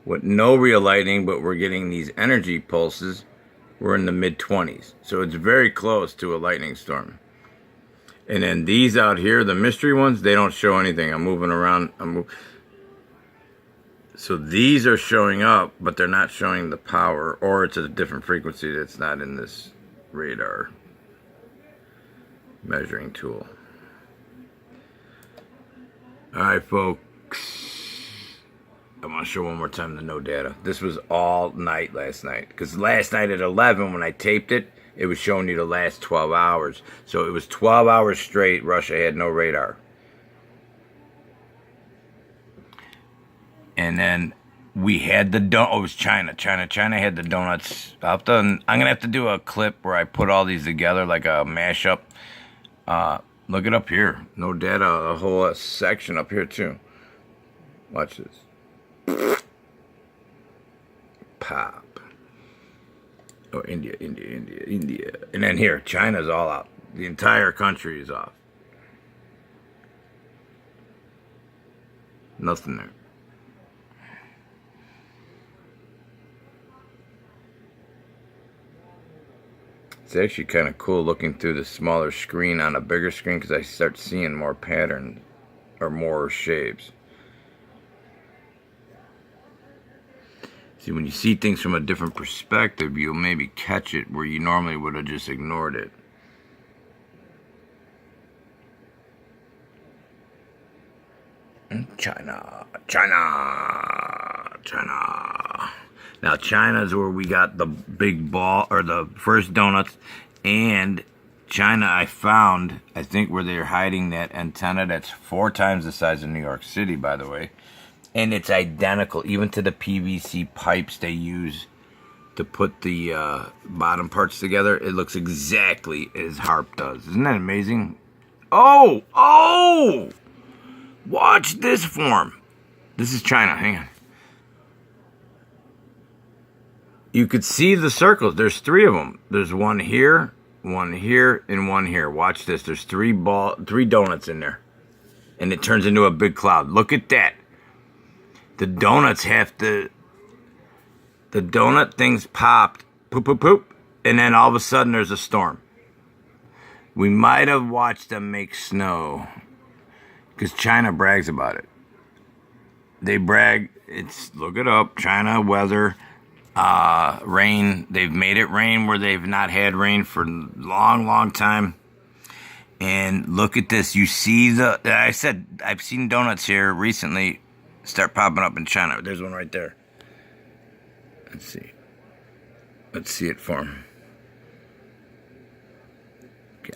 with no real lightning, but we're getting these energy pulses. We're in the mid-20s. So it's very close to a lightning storm. And then these out here, the mystery ones, they don't show anything. I'm moving around. So these are showing up, but they're not showing the power, or it's at a different frequency that's not in this radar measuring tool. All right, folks. I want to show one more time the no data. This was all night last night. Because last night at 11, when I taped it, it was showing you the last 12 hours. So it was 12 hours straight. Russia had no radar. And then we had the it was China. China had the donuts. I'm gonna have to do a clip where I put all these together like a mashup. Look it up here. No data. A whole section up here too. Watch this. Pop. Oh, India. And then here, China's all out. The entire country is off. Nothing there. It's actually kind of cool looking through the smaller screen on a bigger screen because I start seeing more patterns or more shapes. See, when you see things from a different perspective, you'll maybe catch it where you normally would have just ignored it. China. Now, China's where we got the big ball, or the first donuts, and China I found, I think, where they're hiding that antenna that's 4 times the size of New York City, by the way. And it's identical, even to the PVC pipes they use to put the bottom parts together. It looks exactly as HARP does. Isn't that amazing? Oh! Watch this form. This is China. Hang on. You could see the circles. There's 3 of them. There's one here, and one here. Watch this. There's 3 donuts in there. And it turns into a big cloud. Look at that. The donuts the donut things popped, poop, and then all of a sudden there's a storm. We might have watched them make snow, because China brags about it. They brag, look it up, China weather, rain. They've made it rain where they've not had rain for a long time. And look at this. You see I said, I've seen donuts here recently start popping up in China. There's one right there. Let's see. Let's see it form.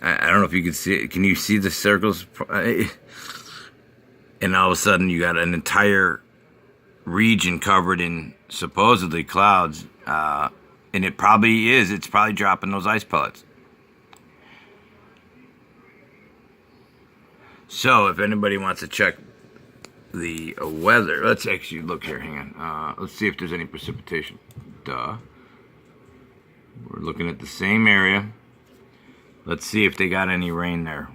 I don't know if you can see it. Can you see the circles? And all of a sudden you got an entire region covered in supposedly clouds. And it probably is. It's probably dropping those ice pellets. So if anybody wants to check the weather, let's actually look here. Hang on. Let's see if there's any precipitation. We're looking at the same area. Let's see if they got any rain there.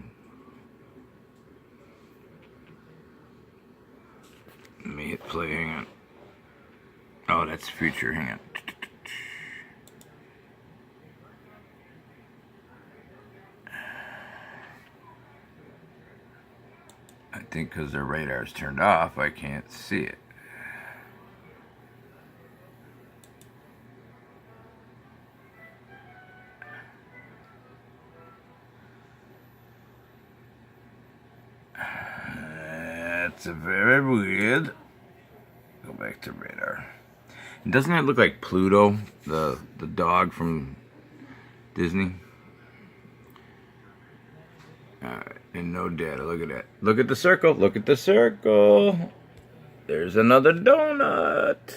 Let me hit play. Hang on. Oh, that's future. Hang on. I think because their radar's turned off, I can't see it. That's very weird. Go back to radar. And doesn't that look like Pluto, the dog from Disney? Alright, and no data. Look at that. Look at the circle. Look at the circle. There's another donut.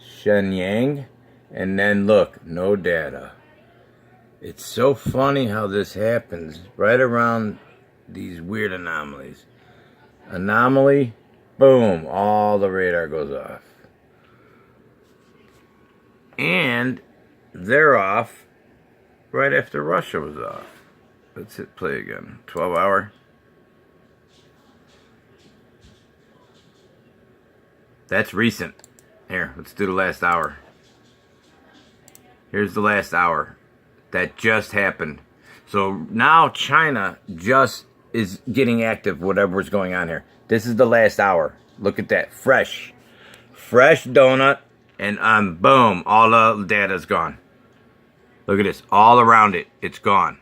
Shenyang. And then look, no data. It's so funny how this happens right around these weird anomalies. Anomaly, boom, all the radar goes off. And they're off right after Russia was off. Let's hit play again. 12 hour. That's recent. Here, let's do the last hour. Here's the last hour. That just happened. So now China just is getting active, whatever's going on here. This is the last hour. Look at that. Fresh donut. And boom, all the data's gone. Look at this. All around it, it's gone.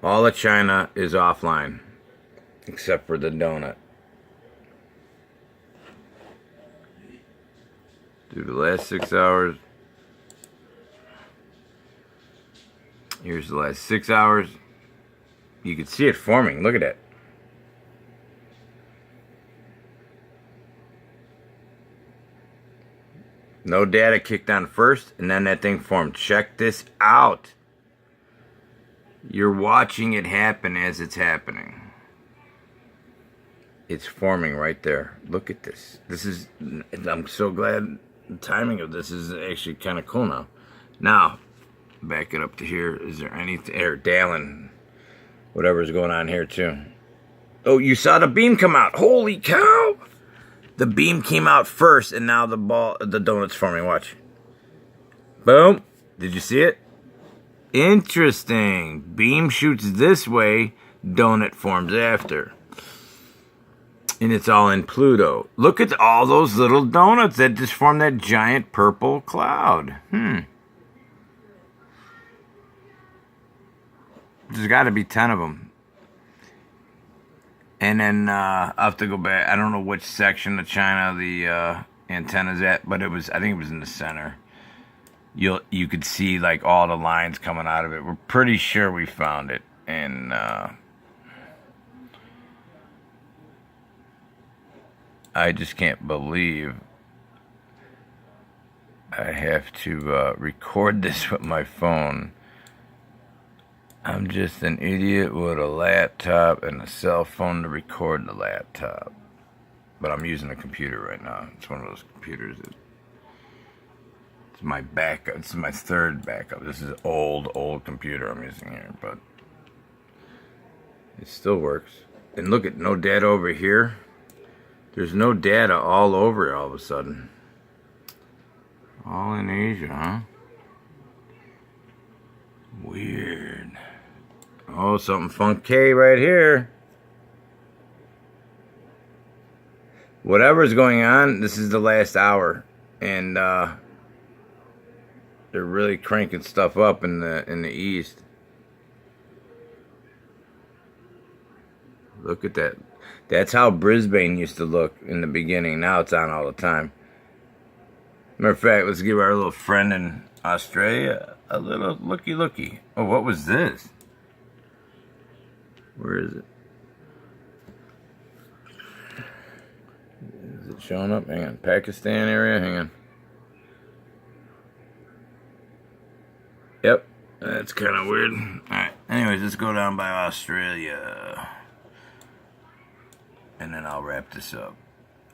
All of China is offline. Except for the donut. Do the last 6 hours. Here's the last 6 hours. You can see it forming. Look at that. No data kicked on first, and then that thing formed. Check this out. You're watching it happen as it's happening. It's forming right there. Look at this. I'm so glad the timing of this is actually kind of cool now. Now, back it up to here. Is there anything? Dallin, whatever's going on here too. Oh, you saw the beam come out. Holy cow! The beam came out first, and now the donut's forming. Watch. Boom. Did you see it? Interesting. Beam shoots this way, donut forms after. And it's all in Pluto. Look at all those little donuts that just form that giant purple cloud. There's got to be 10 of them. And then I'll have to go back. I don't know which section of China the antenna's at, but I think it was in the center. You could see like all the lines coming out of it. We're pretty sure we found it. And I just can't believe I have to record this with my phone. I'm just an idiot with a laptop and a cell phone to record the laptop. But I'm using a computer right now. It's one of those computers that... It's my backup. This is my third backup. This is an old computer I'm using here, but... It still works. And look at no data over here. There's no data all over all of a sudden. All in Asia, huh? Weird. Oh, something funky right here. Whatever's going on, this is the last hour. And they're really cranking stuff up in the east. Look at that. That's how Brisbane used to look in the beginning. Now it's on all the time. Matter of fact, let's give our little friend in Australia a little looky. Oh, what was this? Where is it? Is it showing up? Hang on. Pakistan area? Hang on. Yep. That's kind of weird. Alright. Anyways, let's go down by Australia. And then I'll wrap this up.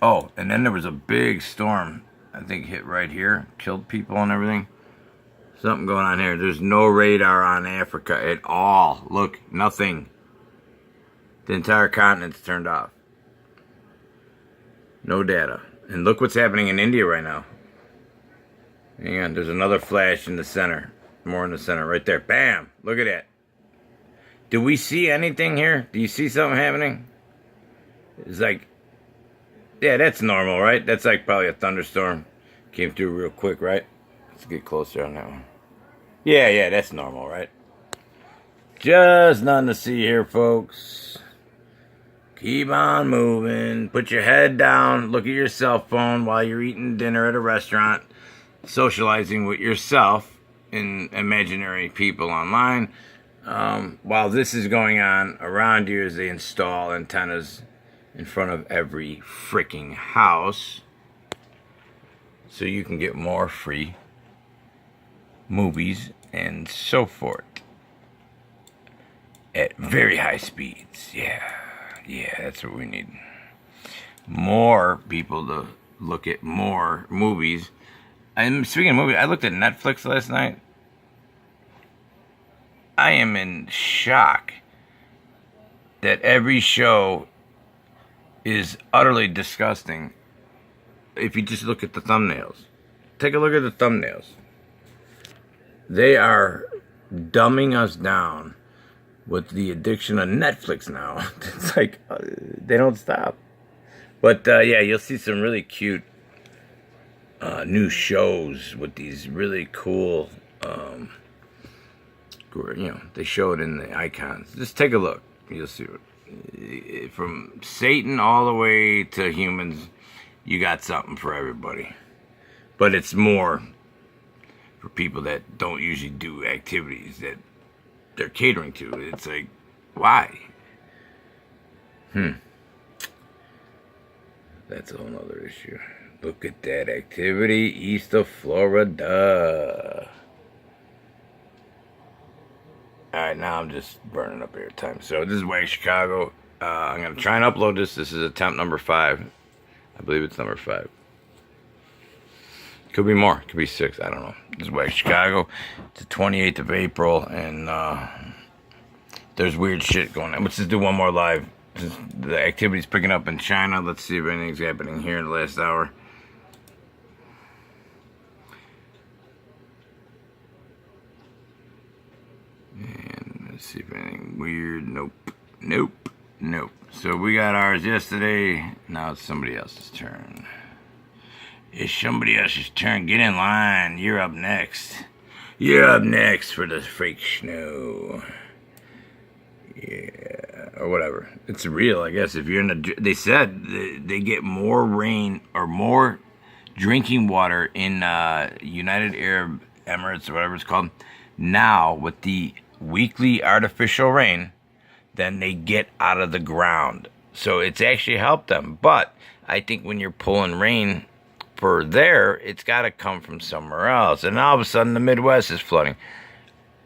Oh, and then there was a big storm. I think hit right here. Killed people and everything. Something going on here. There's no radar on Africa at all. Look, nothing. The entire continent's turned off. No data. And look what's happening in India right now. Hang on, there's another flash in the center. More in the center, right there. Bam! Look at that. Do we see anything here? Do you see something happening? It's like... Yeah, that's normal, right? That's like probably a thunderstorm. Came through real quick, right? Let's get closer on that one. Yeah, that's normal, right? Just nothing to see here, folks. Keep on moving. Put your head down. Look at your cell phone while you're eating dinner at a restaurant. Socializing with yourself and imaginary people online. While this is going on around you as they install antennas in front of every freaking house. So you can get more free movies and so forth. At very high speeds. Yeah, that's what we need. More people to look at more movies. And speaking of movies, I looked at Netflix last night. I am in shock that every show is utterly disgusting if you just look at the thumbnails. Take a look at the thumbnails. They are dumbing us down with the addiction of Netflix now. It's like, they don't stop. But, yeah, you'll see some really cute new shows with these really cool, they show it in the icons. Just take a look. You'll see it. From Satan all the way to humans, you got something for everybody. But it's more for people that don't usually do activities that they're catering to. It's like, why? That's a whole nother issue. Look at that activity east of Florida. Alright, now I'm just burning up airtime. So this is Wag Chicago. I'm going to try and upload this. This is attempt number 5. I believe it's number 5. Could be more. Could be 6. I don't know. This is Wag Chicago. It's the 28th of April. And there's weird shit going on. Let's just do one more live. The activity's picking up in China. Let's see if anything's happening here in the last hour. And let's see if anything weird. Nope. Nope. Nope. So we got ours yesterday. Now it's somebody else's turn. It's somebody else's turn. Get in line. You're up next. You're up next for the fake snow. Yeah. Or whatever. It's real, I guess. If you're in the... They said they get more rain or more drinking water in United Arab Emirates or whatever it's called now with the weekly artificial rain than they get out of the ground. So it's actually helped them. But I think when you're pulling rain for there, it's got to come from somewhere else. And all of a sudden the Midwest is flooding.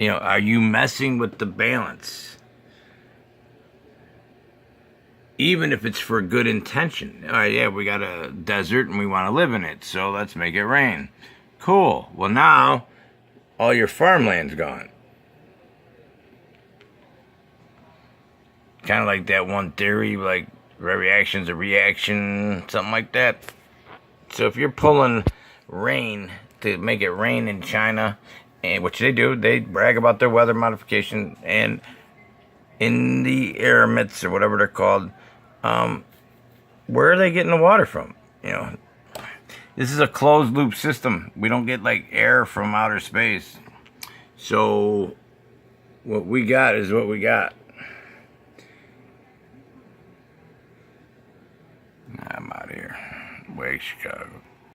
Are you messing with the balance? Even if it's for good intention. All right, yeah, we got a desert and we want to live in it, so let's make it rain. Cool. Well, now all your farmland's gone. Kind of like that one theory, like every action's a reaction, something like that. So if you're pulling rain to make it rain in China, and which they do, they brag about their weather modification, and in the Emirates or whatever they're called, where are they getting the water from? This is a closed loop system. We don't get like air from outer space. So what we got is what we got. I'm out of here. Wag Chicago.